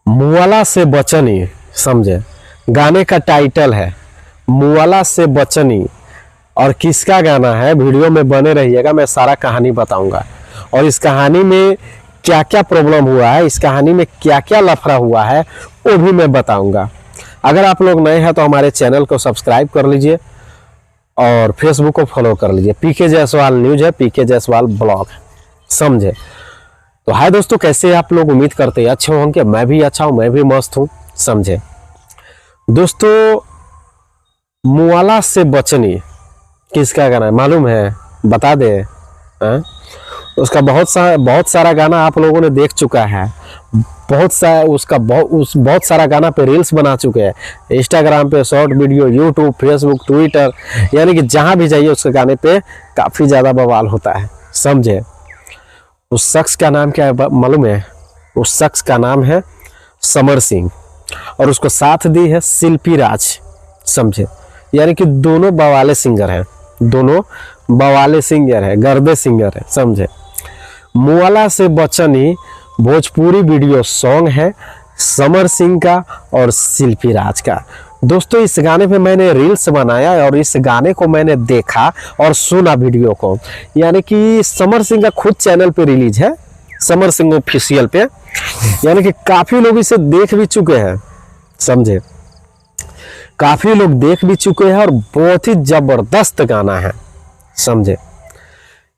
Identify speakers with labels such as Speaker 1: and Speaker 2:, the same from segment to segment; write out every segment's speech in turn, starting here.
Speaker 1: मुआला से बचनी, समझे, गाने का टाइटल है मुआला से बचनी। और किसका गाना है, वीडियो में बने रहिएगा, मैं सारा कहानी बताऊंगा। और इस कहानी में क्या क्या प्रॉब्लम हुआ है, इस कहानी में क्या क्या लफड़ा हुआ है, वो भी मैं बताऊंगा। अगर आप लोग नए हैं तो हमारे चैनल को सब्सक्राइब कर लीजिए और फेसबुक को फॉलो कर लीजिए। पीके जायसवाल न्यूज है, पीके जायसवाल ब्लॉग, समझे। तो हाय दोस्तों, कैसे आप लोग, उम्मीद करते हैं अच्छे होंगे। मैं भी अच्छा हूँ, मैं भी मस्त हूँ, समझे। दोस्तों, मुआला से बचनी किसका गाना है मालूम है, बता दे। उसका बहुत सारा गाना आप लोगों ने देख चुका है। बहुत सारा गाना पे रील्स बना चुके हैं, इंस्टाग्राम पे short video, YouTube, Facebook, Twitter, यानी कि जहां भी जाइए उसके गाने पे काफी ज्यादा बवाल होता है, समझे। उस शख्स का नाम क्या है मालूम है? उस शख्स का नाम है समर सिंह और उसको साथ दी है शिल्पी राज, समझे। यानी कि दोनों बवाले सिंगर हैं, दोनों बवाले सिंगर है, गर्दे सिंगर है, समझे। मुआला से बचनी भोजपुरी वीडियो सॉन्ग है समर सिंह का और शिल्पी राज का। दोस्तों, इस गाने पे मैंने रील्स बनाया और इस गाने को मैंने देखा और सुना वीडियो को। यानी कि समर सिंह का खुद चैनल पे रिलीज है, समर सिंह ऑफिशियल पे। यानी कि काफी लोग इसे देख भी चुके हैं, समझे, काफी लोग देख भी चुके हैं और बहुत ही जबरदस्त गाना है, समझे।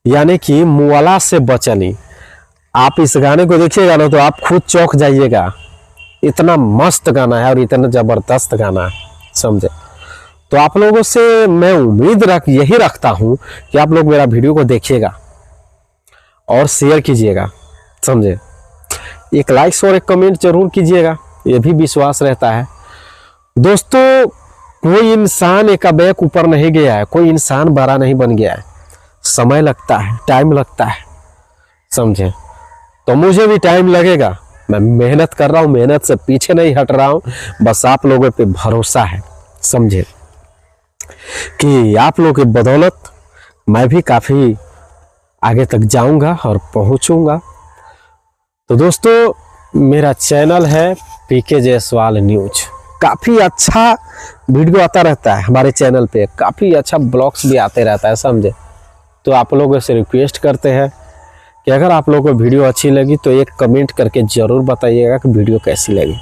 Speaker 1: यानी कि मुआला से बचनी, आप इस गाने को देखिएगा ना तो आप खुद चौंक जाइएगा। इतना मस्त गाना है और इतना जबरदस्त गाना है, समझे। तो आप लोगों से मैं उम्मीद यही रखता हूं कि आप लोग मेरा वीडियो को देखिएगा और शेयर कीजिएगा, समझे। एक लाइक और एक कमेंट जरूर कीजिएगा, ये भी विश्वास रहता है। दोस्तों, कोई इंसान एकाएक ऊपर नहीं गया है, कोई इंसान बड़ा नहीं बन गया है। समय लगता है, टाइम लगता है, समझे। तो मुझे भी टाइम लगेगा, मैं मेहनत कर रहा हूँ, मेहनत से पीछे नहीं हट रहा हूँ। बस आप लोगों पे भरोसा है, समझे, कि आप लोगों की बदौलत मैं भी काफी आगे तक जाऊंगा और पहुंचूंगा। तो दोस्तों, मेरा चैनल है पीके जायसवाल न्यूज, काफी अच्छा वीडियो आता रहता है हमारे चैनल पे, काफी अच्छा ब्लॉग्स भी आते रहता है, समझे। तो आप लोगों से रिक्वेस्ट करते हैं कि अगर आप लोगों को वीडियो अच्छी लगी तो एक कमेंट करके जरूर बताइएगा कि वीडियो कैसी लगी।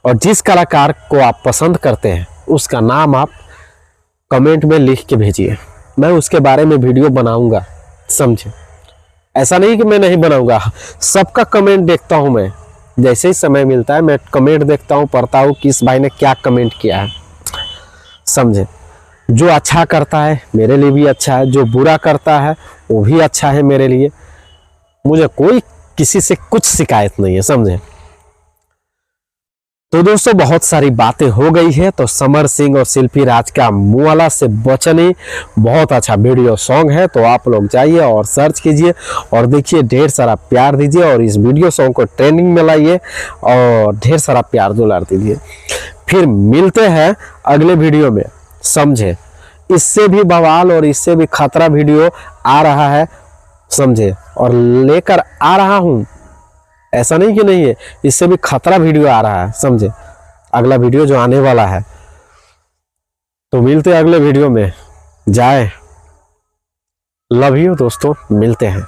Speaker 1: और जिस कलाकार को आप पसंद करते हैं उसका नाम आप कमेंट में लिख के भेजिए, मैं उसके बारे में वीडियो बनाऊंगा, समझे। ऐसा नहीं कि मैं नहीं बनाऊंगा, सबका कमेंट देखता हूं मैं, जैसे ही समय मिलता है मैं कमेंट देखता हूं, पढ़ता हूं कि इस भाई ने क्या कमेंट किया है, समझे। जो अच्छा करता है मेरे लिए भी अच्छा है, जो बुरा करता है वो भी अच्छा है मेरे लिए। मुझे कोई किसी से कुछ शिकायत नहीं है, समझे। तो दोस्तों, बहुत सारी बातें हो गई है। तो समर सिंह और शिल्पी राज का मुआला से बचनी बहुत अच्छा वीडियो सॉन्ग है, तो आप लोग जाइए और सर्च कीजिए और देखिए, ढेर सारा प्यार दीजिए और इस वीडियो सॉन्ग को ट्रेंडिंग में लाइए और ढेर सारा प्यार दुलार दीजिए। फिर मिलते हैं अगले वीडियो में, समझे। इससे भी बवाल और इससे भी खतरा वीडियो आ रहा है, समझे, और लेकर आ रहा हूं, ऐसा नहीं कि नहीं है, इससे भी खतरा वीडियो आ रहा है, समझे। अगला वीडियो जो आने वाला है, तो मिलते हैं अगले वीडियो में। जाए, लव यू दोस्तों, मिलते हैं।